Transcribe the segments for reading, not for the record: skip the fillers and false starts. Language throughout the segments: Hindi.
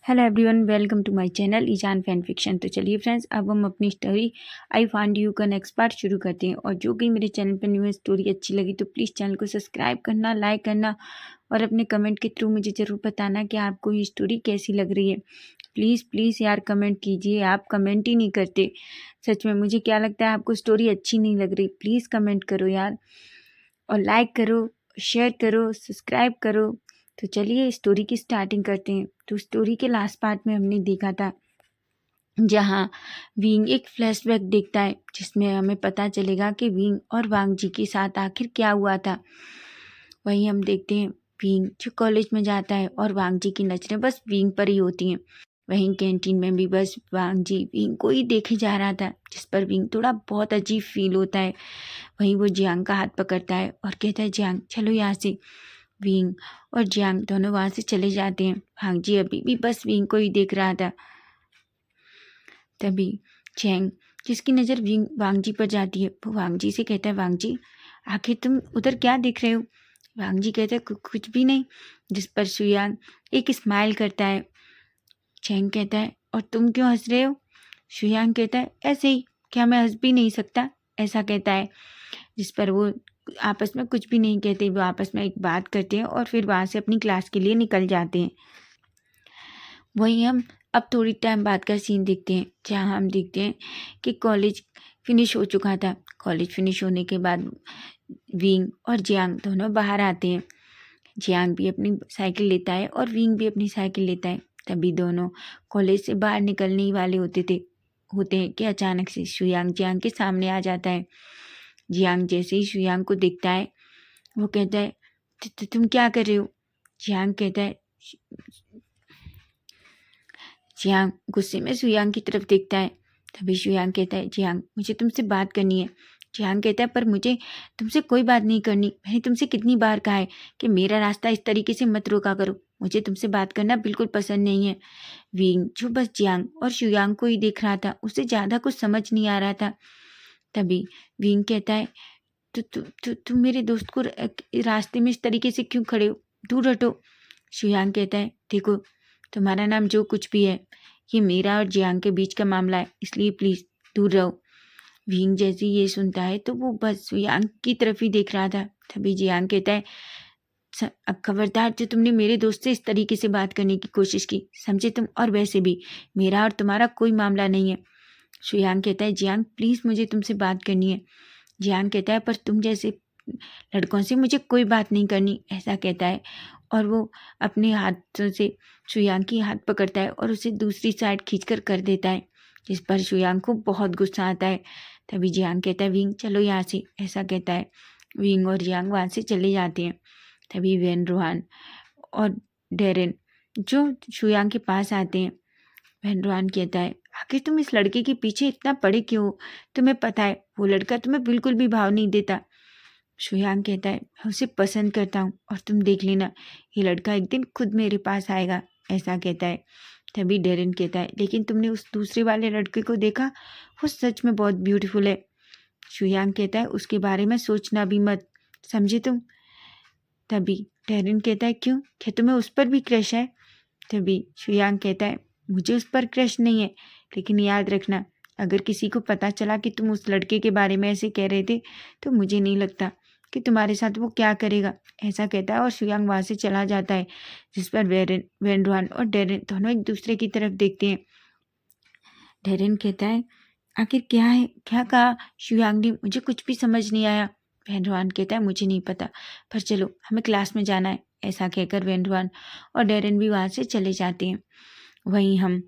Hello everyone, welcome to my channel ईजान फैन फिक्शन। तो चलिए फ्रेंड्स, अब हम अपनी स्टोरी आई फाइंड यू का नेक्स्ट पार्ट शुरू करते हैं। और जो कि मेरे चैनल पर न्यू है, स्टोरी अच्छी लगी तो प्लीज़ चैनल को सब्सक्राइब करना, लाइक करना और अपने कमेंट के थ्रू मुझे ज़रूर बताना कि आपको ये स्टोरी कैसी लग रही है। प्लीज़ प्लीज़ यार कमेंट कीजिए, आप कमेंट ही नहीं करते। सच में मुझे क्या लगता है आपको स्टोरी अच्छी नहीं लग रही। प्लीज़ कमेंट करो यार, और लाइक करो, शेयर करो, सब्सक्राइब करो। तो चलिए स्टोरी की स्टार्टिंग करते हैं। तो स्टोरी के लास्ट पार्ट में हमने देखा था जहाँ विंग एक फ्लैशबैक देखता है जिसमें हमें पता चलेगा कि विंग और वांग जी के साथ आखिर क्या हुआ था। वहीं हम देखते हैं विंग जो कॉलेज में जाता है और वांग जी की नज़रें बस विंग पर ही होती हैं। वहीं कैंटीन में भी बस वांग जी विंग को ही देखे जा रहा था, जिस पर विंग थोड़ा बहुत अजीब फील होता है। वहीं वो जियांग का हाथ पकड़ता है और कहता है, जियांग चलो यहाँ से। विंग और जियांग दोनों वहाँ से चले जाते हैं। वांग जी अभी भी बस विंग को ही देख रहा था। तभी चैंग, जिसकी नज़र वांग जी पर जाती है, वो वांग जी से कहता है, वांग जी आखिर तुम उधर क्या देख रहे हो? वांग जी कहता है, कुछ भी नहीं। जिस पर शुयांग एक स्माइल करता है। चैंग कहता है, और तुम क्यों हंस रहे हो? शुयांग कहता है, ऐसे ही, क्या मैं हंस भी नहीं सकता? ऐसा कहता है। जिस पर वो आपस में कुछ भी नहीं कहते, वो आपस में एक बात करते हैं और फिर वहाँ से अपनी क्लास के लिए निकल जाते हैं। वहीं हम अब थोड़ी टाइम बाद का सीन देखते हैं, जहाँ हम देखते हैं कि कॉलेज फिनिश हो चुका था। कॉलेज फिनिश होने के बाद विंग और जियांग दोनों बाहर आते हैं। जियांग भी अपनी साइकिल लेता है और विंग भी अपनी साइकिल लेता है। तभी दोनों कॉलेज से बाहर निकलने ही वाले होते हैं कि अचानक से शुयांग जियांग के सामने आ जाता है। जियांग जैसे ही शुयांग को देखता है, वो कहता है, तुम क्या कर रहे हो? जियांग कहता है, जियांग गुस्से में शुयांग की तरफ देखता है। तभी शुयांग कहता है, जियांग मुझे तुमसे बात करनी है। जियांग कहता है, पर मुझे तुमसे कोई बात नहीं करनी। मैंने तुमसे कितनी बार कहा है कि मेरा रास्ता इस तरीके से मत रोका करो। मुझे तुमसे बात करना बिल्कुल पसंद नहीं है। विंग जो बस जियांग और शुयांग को ही देख रहा था, उसे ज़्यादा कुछ समझ नहीं आ रहा था। तभी विंग कहता है, तुम मेरे दोस्त को रास्ते में इस तरीके से क्यों खड़े हो? दूर हटो। शुयांग कहता है, देखो तुम्हारा नाम जो कुछ भी है, ये मेरा और जियांग के बीच का मामला है, इसलिए प्लीज़ दूर रहो। विंग जैसे ये सुनता है तो वो बस जियांग की तरफ ही देख रहा था। तभी जियांग कहता है, अब खबरदार, जो तुमने मेरे दोस्त से इस तरीके से बात करने की कोशिश की, समझे तुम? और वैसे भी मेरा और तुम्हारा कोई मामला नहीं है। शुयांग कहता है, जियांग प्लीज़ मुझे तुमसे बात करनी है। जियांग कहता है, पर तुम जैसे लड़कों से मुझे कोई बात नहीं करनी, ऐसा कहता है। और वो अपने हाथों से शुयांग की हाथ पकड़ता है और उसे दूसरी साइड खींचकर कर देता है, जिस पर शुयांग को बहुत गुस्सा आता है। तभी जियांग कहता है, विंग चलो यहाँ से, ऐसा कहता है। विंग और जियांग वहाँ से चले जाते हैं। तभी वेन रोहान और डेरेन जो शुयांग के पास आते हैं। वेन रोहान कहता है, आखिर तुम इस लड़के के पीछे इतना पड़े क्यों हो? तुम्हें पता है वो लड़का तुम्हें बिल्कुल भी भाव नहीं देता। शुयांग कहता है, मैं उसे पसंद करता हूँ और तुम देख लेना, ये लड़का एक दिन खुद मेरे पास आएगा, ऐसा कहता है। तभी डेरेन कहता है, लेकिन तुमने उस दूसरे वाले लड़के को देखा? वो सच में बहुत ब्यूटीफुल है। शुयांग कहता है, उसके बारे में सोचना भी मत, समझे तुम? तभी डेरेन कहता है, क्यों, क्या तुम्हें उस पर भी क्रश है? तभी शुयांग कहता है, मुझे उस पर क्रश नहीं है, लेकिन याद रखना, अगर किसी को पता चला कि तुम उस लड़के के बारे में ऐसे कह रहे थे, तो मुझे नहीं लगता कि तुम्हारे साथ वो क्या करेगा, ऐसा कहता है। और शुयांग वहाँ से चला जाता है, जिस पर वेन रोहान और डेरेन दोनों एक दूसरे की तरफ देखते हैं। डेरेन कहता है, आखिर क्या है, क्या कहा शुयांग ने? मुझे कुछ भी समझ नहीं आया। वेन रोहान कहता है, मुझे नहीं पता, पर चलो हमें क्लास में जाना है, ऐसा कहकर वेन रोहान और डेरेन भी वहाँ से चले जाते हैं। वहीं हम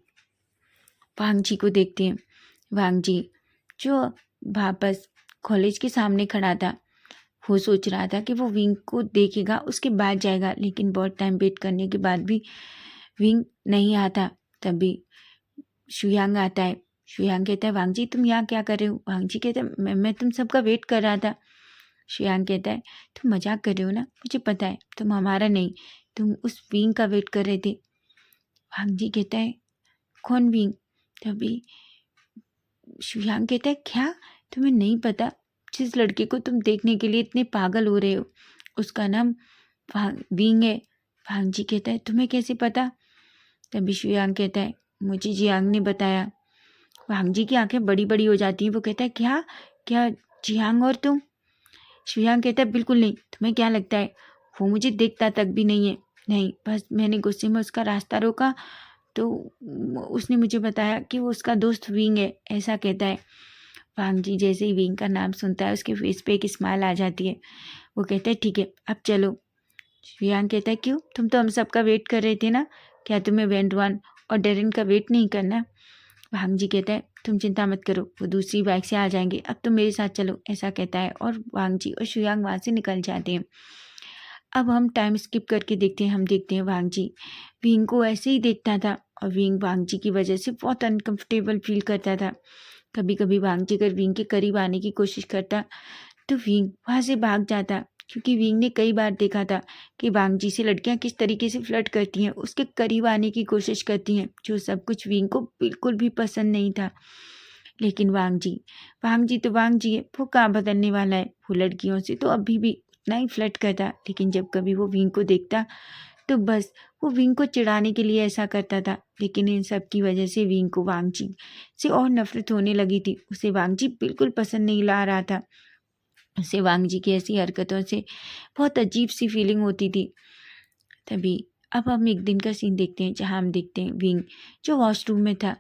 वांग जी को देखते हैं। वांग जी जो वापस कॉलेज के सामने खड़ा था, वो सोच रहा था कि वो विंग को देखेगा उसके बाद जाएगा, लेकिन बहुत टाइम वेट करने के बाद भी विंग नहीं आता। तभी शुयांग आता है। शुयांग कहता है, वांग जी तुम यहाँ क्या कर रहे हो? वांग जी कहता है, मैं तुम सबका वेट कर रहा था। शुयांग कहता है, तुम मजाक कर रहे हो ना? मुझे पता है तुम हमारा नहीं, तुम उस विंग का वेट कर रहे थे। वांग जी कहता है, कौन विंग? तभी शुयांग कहता है, क्या तुम्हें नहीं पता? जिस लड़के को तुम देखने के लिए इतने पागल हो रहे हो, उसका नाम विंग है। वांग जी कहता है, तुम्हें कैसे पता? तभी शुयांग कहता है, मुझे जियांग ने बताया। वांग जी की आंखें बड़ी बड़ी हो जाती हैं। वो कहता है, क्या क्या जियांग और तुम? शुयांग कहता है, बिल्कुल नहीं। तुम्हें क्या लगता है वो मुझे देखता तक भी नहीं है? नहीं, बस मैंने गुस्से में उसका रास्ता रोका तो उसने मुझे बताया कि वो उसका दोस्त विंग है, ऐसा कहता है। वांग जी जैसे ही विंग का नाम सुनता है उसके फेस पे एक स्माइल आ जाती है। वो कहता है, ठीक है अब चलो। शुयांग कहता है, क्यों? तुम तो हम सबका वेट कर रहे थे ना, क्या तुम्हें वेंडवान और डेरिन का वेट नहीं करना? भांग जी कहता है, तुम चिंता मत करो, वो दूसरी बाइक से आ जाएंगे, अब तुम मेरे साथ चलो, ऐसा कहता है। और वांग जी और शुयांग वहाँ से निकल जाते हैं। अब हम टाइम स्किप करके देखते हैं। हम देखते हैं वांग जी विंग को ऐसे ही देखता था और विंग वांग जी की वजह से बहुत अनकंफर्टेबल फील करता था। कभी कभी वांग जी अगर विंग के करीब आने की कोशिश करता तो विंग वहाँ से भाग जाता, क्योंकि विंग ने कई बार देखा था कि वांग जी से लड़कियां किस तरीके से फ्लर्ट करती हैं, उसके करीब आने की कोशिश करती हैं, जो सब कुछ विंग को बिल्कुल भी पसंद नहीं था। लेकिन वांग जी तो वांग जी है, वो कहाँ बदलने वाला है। वो लड़कियों से तो अभी भी उतना ही फ्लर्ट करता, लेकिन जब कभी वो विंग को देखता तो बस वो विंग को चिढ़ाने के लिए ऐसा करता था। लेकिन इन सब की वजह से विंग को वांग जी से और नफरत होने लगी थी। उसे वांग जी बिल्कुल पसंद नहीं ला रहा था। उसे वांग जी की ऐसी हरकतों से बहुत अजीब सी फीलिंग होती थी। तभी अब हम एक दिन का सीन देखते हैं जहाँ हम देखते हैं विंग जो वॉशरूम में था।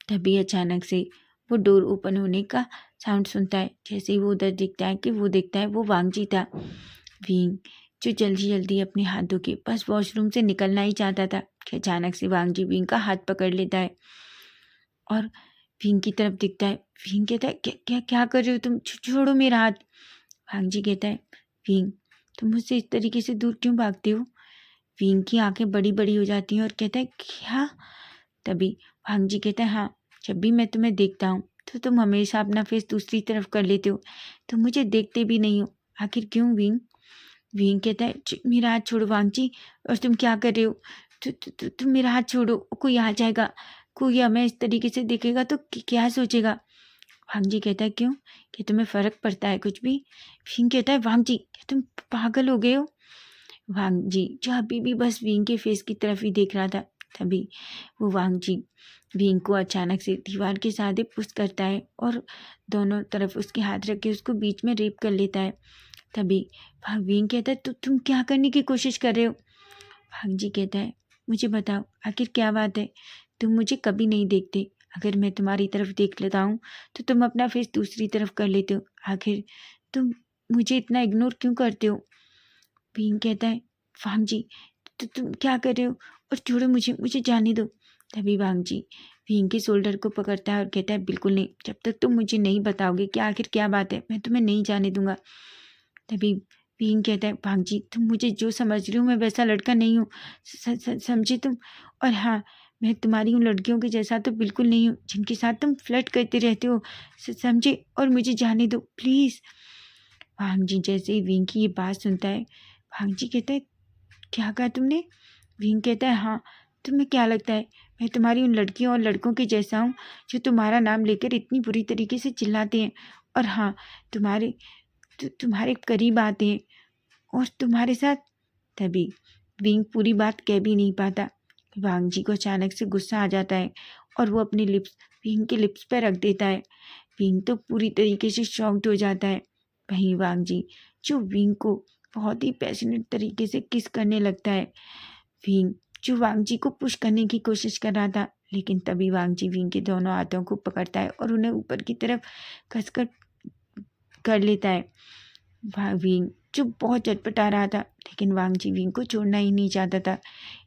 तभी अचानक से वो डोर ओपन होने का साउंड सुनता है। जैसे ही वो उधर देखता है कि वो देखता है वो वांग जी था। विंग जो जल्दी जल्दी अपने हाथ धो के बस वॉशरूम से निकलना ही चाहता था कि अचानक से वांग जी विंग का हाथ पकड़ लेता है और विंग की तरफ दिखता है। विंग कहता है, क्या क्या क्या कर रहे हो तुम? छोड़ो मेरा हाथ। वांग जी कहता है, विंग तुम मुझसे इस तरीके से दूर क्यों भागते हो? विंग की आंखें बड़ी बड़ी हो जाती हैं और कहता है, क्या? तभी वांग जी कहता है, हाँ, जब भी मैं तुम्हें देखता हूँ तो तुम हमेशा अपना फेस दूसरी तरफ कर लेते हो, तुम मुझे देखते भी नहीं हो, आखिर क्यों विंग? विंग कहता है, मेरा हाथ छोड़ो वांग जी, और तुम क्या कर रहे हो? तुम मेरा हाथ छोड़ो, कोई आ जाएगा, कोई हमें इस तरीके से देखेगा तो क्या सोचेगा? वांग जी कहता है, क्यों, क्या तुम्हें फर्क पड़ता है कुछ भी? विंग कहता है, वांग जी क्या तुम पागल हो गए हो? वांग जी जो अभी भी बस विंग के फेस की तरफ ही देख रहा था। तभी वो वांग जी विंग को अचानक से दीवार के सहारे पुश करता है और दोनों तरफ उसके हाथ रख के उसको बीच में रेप कर लेता है। तभी विंग कहता है, तो तुम क्या करने की कोशिश कर रहे हो? वांग जी कहता है, मुझे बताओ आखिर क्या बात है, तुम मुझे कभी नहीं देखते, अगर मैं तुम्हारी तरफ देख लेता हूँ तो तुम अपना फेस दूसरी तरफ कर लेते हो, आखिर तुम मुझे इतना इग्नोर क्यों करते हो? भीम कहता है, वांग जी तो तुम क्या कर रहे हो? और छोड़ो मुझे, मुझे जाने दो। तभी वांग जी भीम के शोल्डर को पकड़ता है और कहता है, बिल्कुल नहीं, जब तक तुम मुझे नहीं बताओगे कि आखिर क्या बात है मैं तुम्हें नहीं जाने दूंगा। तभी भीम कहता है, वांग जी तुम मुझे जो समझ रही हो मैं वैसा लड़का नहीं हूँ, समझे तुम? और हाँ, मैं तुम्हारी उन लड़कियों के जैसा तो बिल्कुल नहीं हूँ जिनके साथ तुम फ्लर्ट करते रहते हो, समझे? और मुझे जाने दो प्लीज़। वांग जी जैसे ही विंग की ये बात सुनता है, वांग जी कहता है, क्या कहा तुमने? विंग कहता है, हाँ, तुम्हें क्या लगता है मैं तुम्हारी उन लड़कियों और लड़कों के जैसा हूँ जो तुम्हारा नाम लेकर इतनी बुरी तरीके से चिल्लाते हैं और हाँ, तुम्हारे करीब आते हैं और तुम्हारे साथ? तभी विंग पूरी बात कह भी नहीं पाता। वांग जी को अचानक से गुस्सा आ जाता है और वो अपनी लिप्स विंग के लिप्स पर रख देता है। विंग तो पूरी तरीके से शॉक्ड हो जाता है। वहीं वांग जी जो विंग को बहुत ही पैशनेट तरीके से किस करने लगता है। विंग जो वांग जी को पुश करने की कोशिश कर रहा था, लेकिन तभी वांग जी विंग के दोनों हाथों को पकड़ता है और उन्हें ऊपर की तरफ कसकर कर लेता है। विंग जो बहुत चटपटा रहा था, लेकिन वांग जी विंग को छोड़ना ही नहीं चाहता था।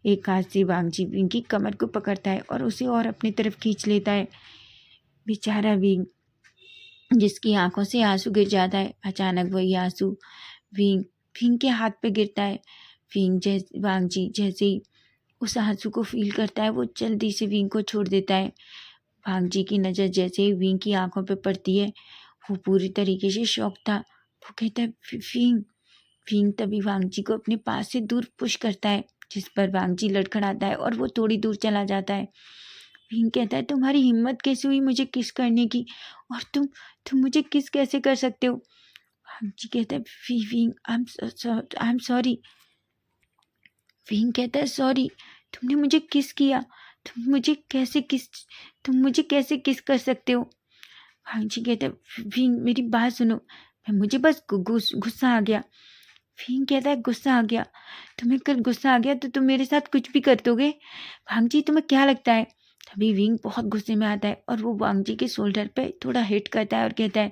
एक हाथ से वांग जी विंग की कमर को पकड़ता है और उसे और अपनी तरफ खींच लेता है। बेचारा विंग जिसकी आंखों से आंसू गिर जाता है, अचानक वही आंसू विंग विंग के हाथ पे गिरता है। वांग जी जैसे ही उस आंसू को फील करता है वो जल्दी से विंग को छोड़ देता है। वांग जी की नज़र जैसे ही विंग की आंखों पे पड़ती है, वो पूरी तरीके से शॉक था। वो कहता है, विंग विंग तभी वांग जी को अपने पास से दूर पुश करता है, जिस पर वांग जी लड़खड़ाता है और वो थोड़ी दूर चला जाता है। विंग कहता है, तुम्हारी हिम्मत कैसे हुई मुझे किस करने की, और तुम मुझे किस कैसे कर सकते हो? वांग जी कहता है, wing I am sorry. Wing कहता है, सॉरी? तुमने मुझे किस किया? तुम मुझे कैसे किस तुम मुझे कैसे किस कर सकते हो? भांजी कहता है, विंग मेरी बात सुनो, मुझे बस गुस्सा आ गया। विंग कहता है, गुस्सा आ गया? तुम्हें कल गुस्सा आ गया तो तुम मेरे साथ कुछ भी कर दोगे? भांजी तुम्हें क्या लगता है? तभी विंग बहुत गुस्से में आता है और वो वांगजी के शोल्डर पे थोड़ा हिट करता है और कहता है,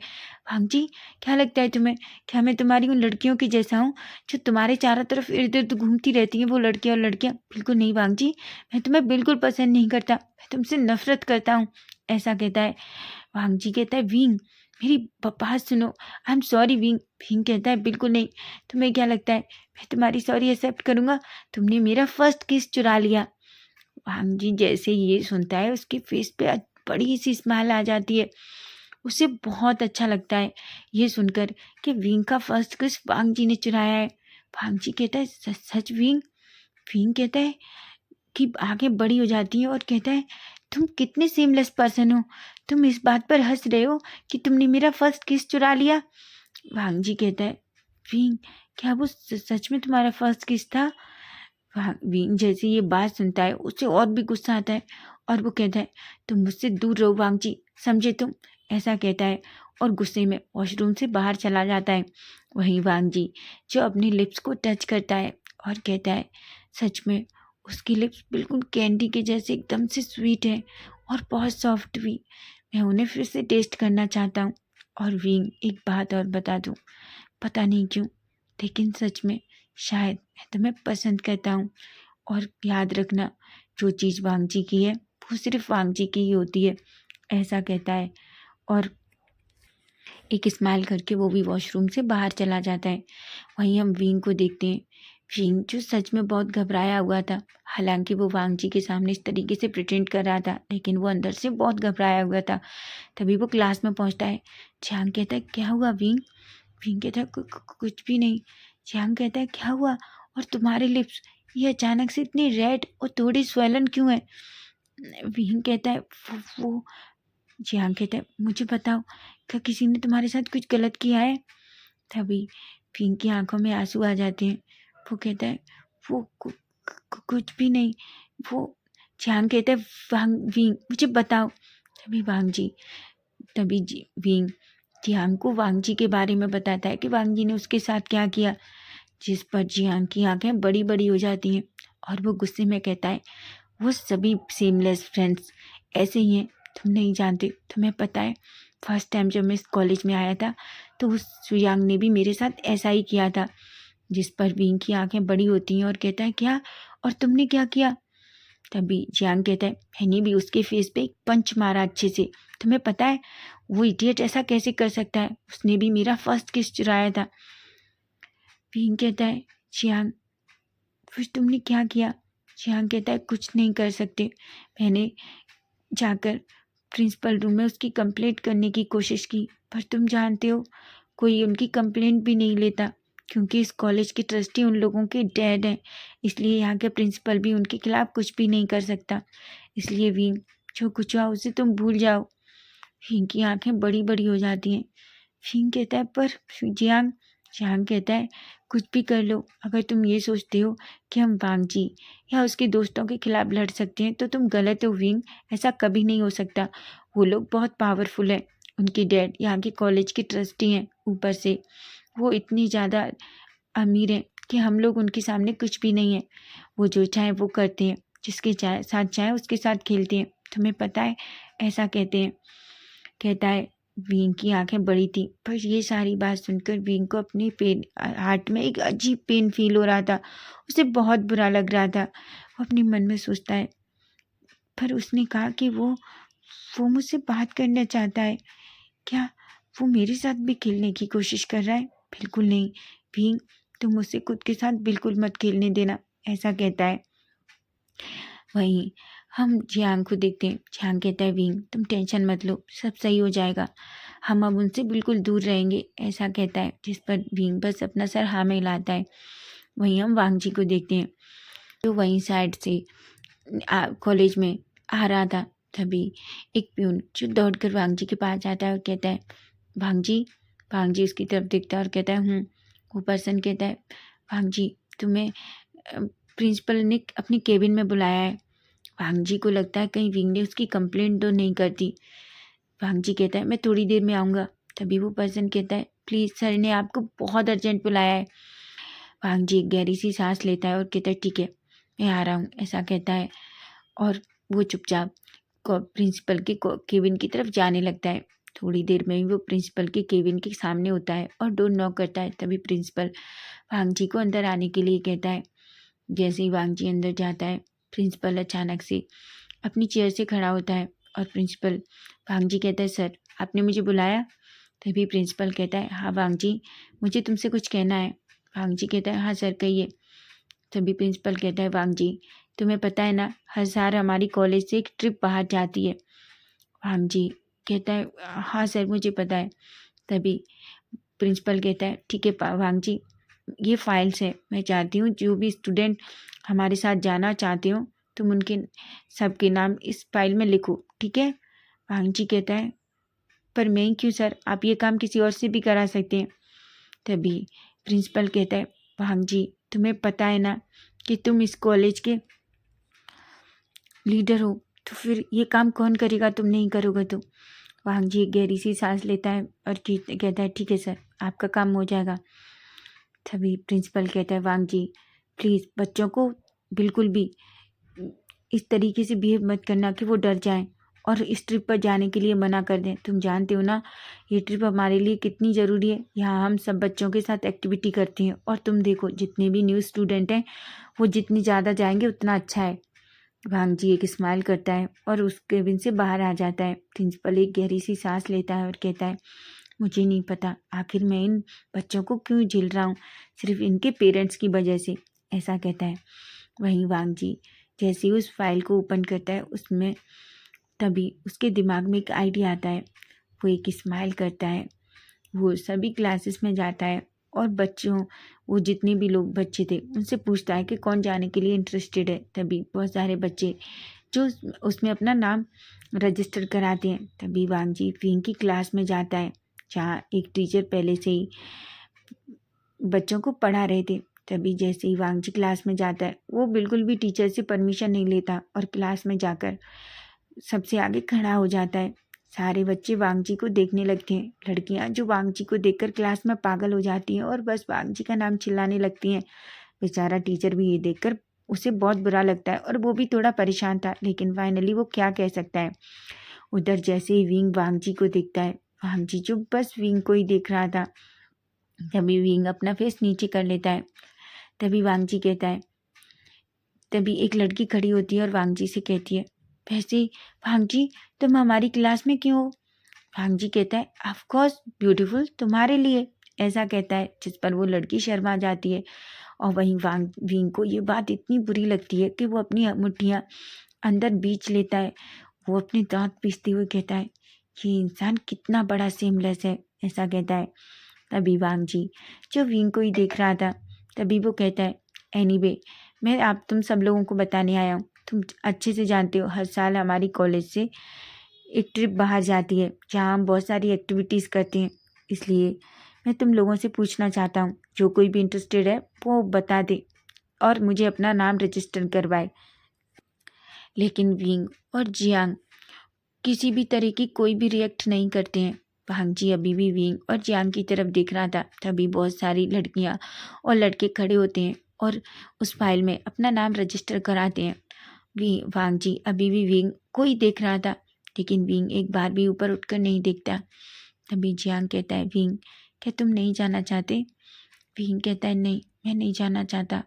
वांगजी क्या लगता है तुम्हें? क्या मैं तुम्हारी उन लड़कियों की जैसा हूँ जो तुम्हारे चारों तरफ इर्द गिर्द घूमती रहती हैं, वो लड़कियाँ और लड़कियाँ? बिल्कुल नहीं वांगजी, मैं तुम्हें बिल्कुल पसंद नहीं करता, मैं तुमसे नफरत करता हूँ, ऐसा कहता है। वांगजी कहता है, विंग मेरी बात सुनो, I am sorry wing. Wing कहता है, बिल्कुल नहीं, तुम्हें क्या लगता है मैं तुम्हारी सॉरी एक्सेप्ट करूँगा? तुमने मेरा फर्स्ट किस चुरा लिया। वांगजी जैसे ही ये सुनता है उसके फेस पे बड़ी सी स्माइल आ जाती है। उसे बहुत अच्छा लगता है ये सुनकर कि विंग का फर्स्ट किस वांगजी ने चुराया है। वांगजी कहता है, सच सच विंग? विंग कहता है कि आंखें बड़ी हो जाती हैं और कहता है, तुम कितने सेमलेस पर्सन हो, तुम इस बात पर हंस रहे हो कि तुमने मेरा फर्स्ट किस चुरा लिया। वांगजी कहता है, विंग क्या वो सच में तुम्हारा फर्स्ट किस था? विंग जैसे ये बात सुनता है उसे और भी गुस्सा आता है और वो कहता है, तुम मुझसे दूर रहो वांगजी, समझे तुम, ऐसा कहता है और गुस्से में वॉशरूम से बाहर चला जाता है। वहीं वांगजी जो अपनी लिप्स को टच करता है और कहता है, सच में उसकी लिप्स बिल्कुल कैंडी के जैसे एकदम से स्वीट है और बहुत सॉफ्ट भी, मैं उन्हें फिर से टेस्ट करना चाहता हूँ। और विंग एक बात और बता दूँ, पता नहीं क्यों लेकिन सच में शायद मैं तुम्हें पसंद करता हूँ। और याद रखना, जो चीज़ वांगजी की है वो सिर्फ वांगजी की ही होती है, ऐसा कहता है और एक स्माइल करके वो भी वॉशरूम से बाहर चला जाता है। वहीं हम विंग को देखते हैं। विंग जो सच में बहुत घबराया हुआ था, हालांकि वो वांगजी के सामने इस तरीके से प्रिटेंड कर रहा था लेकिन वो अंदर से बहुत घबराया हुआ था। तभी वो क्लास में पहुंचता है। जियांग कहता है, क्या हुआ विंग? विंग कहता है, कुछ भी नहीं। जियांग कहता है, क्या हुआ? और तुम्हारे लिप्स ये अचानक से इतनी रेड और थोड़ी स्वेलन क्यों है? विंग कहता है, वो जियांग कहता है, मुझे बताओ, क्या किसी ने तुम्हारे साथ कुछ गलत किया है? तभी विंग की आंखों में आंसू आ जाते हैं। वो कहता है, वो कुछ भी नहीं। वो जियांग कहता है, विंग मुझे बताओ। तभी विंग जियांग को वांगजी के बारे में बताता है कि वांगजी ने उसके साथ क्या किया, जिस पर जियांग की आंखें बड़ी बड़ी हो जाती हैं और वो गुस्से में कहता है, वो सभी सेमलेस फ्रेंड्स ऐसे ही हैं, तुम नहीं जानते। तुम्हें पता है फर्स्ट टाइम जब मैं इस कॉलेज में आया था तो उस सुयांग ने भी मेरे साथ ऐसा ही किया था। जिस पर विंग की आंखें बड़ी होती हैं और कहता है, क्या? और तुमने क्या किया? तभी जियांग कहता है, मैंने भी उसके फेस पे एक पंच मारा अच्छे से। तुम्हें पता है वो इडियट ऐसा कैसे कर सकता है, उसने भी मेरा फर्स्ट किस चुराया था। विंग कहता है, जियांग फिर तुमने क्या किया? जियांग कहता है, कुछ नहीं कर सकते, मैंने जाकर प्रिंसिपल रूम में उसकी कंप्लेंट करने की कोशिश की, पर तुम जानते हो कोई उनकी कंप्लेंट भी नहीं लेता क्योंकि इस कॉलेज के ट्रस्टी उन लोगों के डैड हैं, इसलिए यहाँ के प्रिंसिपल भी उनके खिलाफ कुछ भी नहीं कर सकता। इसलिए विंग जो कुछ हुआ उसे तुम भूल जाओ। विंग की आंखें बड़ी बड़ी हो जाती हैं। विंग कहता है, पर जियांग जियांग कहता है, कुछ भी कर लो, अगर तुम ये सोचते हो कि हम वांगजी या उसके दोस्तों के खिलाफ लड़ सकते हैं तो तुम गलत हो विंग, ऐसा कभी नहीं हो सकता। वो लोग बहुत पावरफुल हैं, उनके डैड यहाँ के कॉलेज के ट्रस्टी हैं, ऊपर से वो इतनी ज़्यादा अमीर हैं कि हम लोग उनके सामने कुछ भी नहीं है। वो जो चाहे वो करते हैं, जिसके साथ चाहे उसके साथ खेलते हैं, तुम्हें पता है, ऐसा कहते हैं। कहता है, विंग की आंखें बड़ी थी, पर ये सारी बात सुनकर विंग को अपनी पेन हार्ट में एक अजीब पेन फील हो रहा था। उसे बहुत बुरा लग रहा था। वो अपने मन में सोचता है, पर उसने कहा कि वो मुझसे बात करना चाहता है, क्या वो मेरे साथ भी खेलने की कोशिश कर रहा है? बिल्कुल नहीं विंग, तुम मुझसे खुद के साथ बिल्कुल मत खेलने देना, ऐसा कहता है। वहीं हम जियांग को देखते हैं। जियांग कहता है, विंग तुम टेंशन मत लो, सब सही हो जाएगा, हम अब उनसे बिल्कुल दूर रहेंगे, ऐसा कहता है। जिस पर विंग बस अपना सर हाँ में हिलाता है। वहीं हम वांगजी को देखते हैं तो वहीं साइड से कॉलेज में आ रहा था। तभी एक प्यून जो दौड़कर वांगजी के पास जाता है और कहता है, वांगजी। वांगजी उसकी तरफ देखता है और कहता है, वो पर्सन कहता है, वांगजी तुम्हें प्रिंसिपल ने अपनी केबिन में बुलाया है वांग जी को लगता है कहीं विंग ने उसकी कंप्लेंट तो नहीं कर दी। वांग जी कहता है मैं थोड़ी देर में आऊँगा। तभी वो पर्सन कहता है प्लीज़ सर ने आपको बहुत अर्जेंट बुलाया है। वांग जी एक गहरी सी सांस लेता है और कहता है ठीक है मैं आ रहा हूँ, ऐसा कहता है और वो चुपचाप प्रिंसिपल के केबिन की तरफ जाने लगता है। थोड़ी देर में ही वो प्रिंसिपल के केबिन के सामने होता है और डोर नॉक करता है। तभी प्रिंसिपल वांग जी को अंदर आने के लिए कहता है। जैसे ही वांग जी अंदर जाता है, प्रिंसिपल अचानक से अपनी चेयर से खड़ा होता है और प्रिंसिपल वांग जी कहता है सर आपने मुझे बुलाया। तभी प्रिंसिपल कहता है हाँ वांग जी मुझे तुमसे कुछ कहना है। वांग जी कहता है हाँ सर कहिए। तभी प्रिंसिपल कहता है वांग जी तुम्हें पता है ना हर साल हमारी कॉलेज से एक ट्रिप बाहर जाती है। वांग जी कहता है हाँ सर मुझे पता है। तभी प्रिंसिपल कहता है ठीक है वांग जी ये फाइल्स है, मैं चाहती हूँ जो भी स्टूडेंट हमारे साथ जाना चाहते हो तुम उनके सबके नाम इस फाइल में लिखो, ठीक है। वांग जी कहता है पर मैं ही क्यों सर, आप ये काम किसी और से भी करा सकते हैं। तभी प्रिंसिपल कहता है वांग जी तुम्हें पता है ना कि तुम इस कॉलेज के लीडर हो, तो फिर ये काम कौन करेगा तुम नहीं करोगे तो। वांग जी एक गहरी सी सांस लेता है और कहता है ठीक है सर आपका काम हो जाएगा। तभी प्रिंसिपल कहता है वांग जी प्लीज़ बच्चों को बिल्कुल भी इस तरीके से बिहेव मत करना कि वो डर जाएं और इस ट्रिप पर जाने के लिए मना कर दें। तुम जानते हो ना ये ट्रिप हमारे लिए कितनी ज़रूरी है, यहाँ हम सब बच्चों के साथ एक्टिविटी करते हैं और तुम देखो जितने भी न्यू स्टूडेंट हैं वो जितनी ज़्यादा जाएंगे उतना अच्छा है। वांग जी एक स्माइल करता है और उस केबिन से बाहर आ जाता है। प्रिंसिपल एक गहरी सी सांस लेता है और कहता है मुझे नहीं पता आखिर मैं इन बच्चों को क्यों झेल रहा हूँ, सिर्फ इनके पेरेंट्स की वजह से, ऐसा कहता है। वहीं वांग जी जैसे ही उस फाइल को ओपन करता है उसमें तभी उसके दिमाग में एक आइडिया आता है। वो एक स्माइल करता है, वो सभी क्लासेस में जाता है और बच्चों वो जितने भी लोग बच्चे थे उनसे पूछता है कि कौन जाने के लिए इंटरेस्टेड है। तभी बहुत सारे बच्चे जो उसमें अपना नाम रजिस्टर कराते हैं। तभी वांग जी विंग की क्लास में जाता है जहाँ एक टीचर पहले से ही बच्चों को पढ़ा रहे थे। तभी जैसे ही वांग जी क्लास में जाता है वो बिल्कुल भी टीचर से परमिशन नहीं लेता और क्लास में जाकर सबसे आगे खड़ा हो जाता है। सारे बच्चे वांग जी को देखने लगते हैं। लड़कियां जो वांग जी को देखकर क्लास में पागल हो जाती हैं और बस वांग जी का नाम चिल्लाने लगती हैं। बेचारा टीचर भी ये देखकर उसे बहुत बुरा लगता है और वो भी थोड़ा परेशान था, लेकिन फाइनली वो क्या कह सकता है। उधर जैसे ही विंग वांग जी को देखता है, वांग जी जो बस विंग को ही देख रहा था, तभी विंग अपना फेस नीचे कर लेता है। तभी वांग जी कहता है, तभी एक लड़की खड़ी होती है और वांग जी से कहती है वैसे वांग जी तुम हमारी क्लास में क्यों हो। वांग जी कहता है ऑफ कोर्स ब्यूटीफुल तुम्हारे लिए, ऐसा कहता है, जिस पर वो लड़की शर्मा जाती है। और वहीं वांग विंग को ये बात इतनी बुरी लगती है कि वो अपनी मुट्ठियाँ अंदर बींच लेता है। वो अपने दांत पीसते हुए कहता है ये इंसान कितना बड़ा सेमलेस है, ऐसा कहता है। तभी वांग जी जो विंग को ही देख रहा था, तभी वो कहता है एनीवे मैं आप तुम सब लोगों को बताने आया हूँ। तुम अच्छे से जानते हो हर साल हमारी कॉलेज से एक ट्रिप बाहर जाती है जहाँ हम बहुत सारी एक्टिविटीज़ करते हैं, इसलिए मैं तुम लोगों से पूछना चाहता हूँ जो कोई भी इंटरेस्टेड है वो बता दे और मुझे अपना नाम रजिस्टर करवाए। लेकिन विंग और जियांग किसी भी तरह की कोई भी रिएक्ट नहीं करते हैं। वांग जी अभी भी विंग और जियांग की तरफ देख रहा था। तभी बहुत सारी लड़कियां और लड़के खड़े होते हैं और उस फाइल में अपना नाम रजिस्टर कराते हैं। वांग जी अभी भी विंग को ही देख रहा था, लेकिन विंग एक बार भी ऊपर उठकर नहीं देखता। तभी जियांग कहता है विंग क्या तुम नहीं जाना चाहते। विंग कहता है नहीं मैं नहीं जाना चाहता।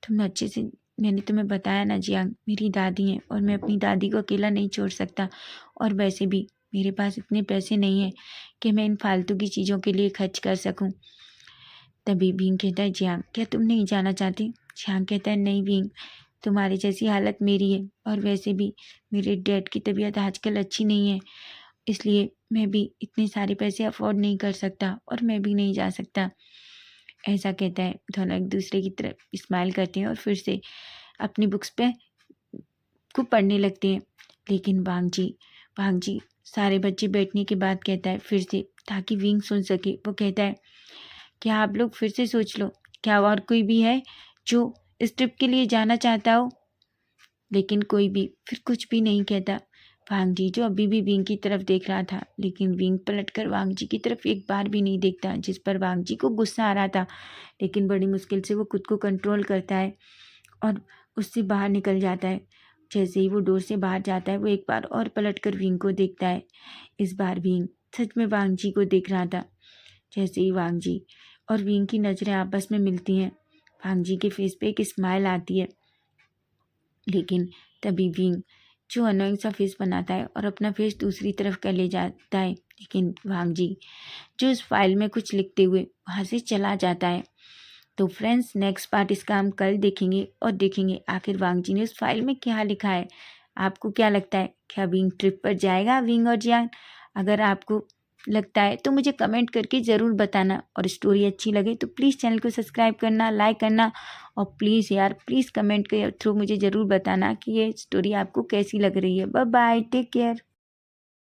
तुम अच्छे से मैंने तुम्हें बताया ना जियांग मेरी दादी हैं और मैं अपनी दादी को अकेला नहीं छोड़ सकता, और वैसे भी मेरे पास इतने पैसे नहीं हैं कि मैं इन फालतू की चीज़ों के लिए खर्च कर सकूं। तभी विंग कहता है जियांग क्या तुम नहीं जाना चाहती। जियांग कहता है नहीं विंग तुम्हारी जैसी हालत मेरी है और वैसे भी मेरे डैड की तबीयत आजकल अच्छी नहीं है, इसलिए मैं भी इतने सारे पैसे अफोर्ड नहीं कर सकता और मैं भी नहीं जा सकता, ऐसा कहता है। दोनों एक दूसरे की तरफ स्माइल करते हैं और फिर से अपनी बुक्स पे को पढ़ने लगते हैं। लेकिन वांग जी सारे बच्चे बैठने के बाद कहता है फिर से, ताकि विंग सुन सके, वो कहता है क्या आप लोग फिर से सोच लो, क्या और कोई भी है जो इस ट्रिप के लिए जाना चाहता हो। लेकिन कोई भी फिर कुछ भी नहीं कहता। वांग जी जो अभी भी विंग की तरफ देख रहा था, लेकिन विंग पलटकर वांग जी की तरफ एक बार भी नहीं देखता, जिस पर वांग जी को गुस्सा आ रहा था। लेकिन बड़ी मुश्किल से वो खुद को कंट्रोल करता है और उससे बाहर निकल जाता है। जैसे ही वो डोर से बाहर जाता है, वो एक बार और पलटकर विंग को देखता है। इस बार विंग सच में वांग जी को देख रहा था। जैसे ही वांग जी और विंग की नज़रें आपस में मिलती हैं, वांग जी के फेस पे एक स्माइल आती है। लेकिन तभी विंग जो अनोइंग सा फेस बनाता है और अपना फेस दूसरी तरफ कर ले जाता है। लेकिन वांग जी जो उस फाइल में कुछ लिखते हुए वहाँ से चला जाता है। तो फ्रेंड्स, नेक्स्ट पार्ट इसका हम कल देखेंगे और देखेंगे आखिर वांग जी ने उस फाइल में क्या लिखा है। आपको क्या लगता है, क्या विंग ट्रिप पर जाएगा, विंग और जियान? अगर आपको लगता है तो मुझे कमेंट करके ज़रूर बताना, और स्टोरी अच्छी लगे तो प्लीज़ चैनल को सब्सक्राइब करना, लाइक करना, और प्लीज़ यार प्लीज़ कमेंट के थ्रू मुझे ज़रूर बताना कि ये स्टोरी आपको कैसी लग रही है। Bye bye, take care.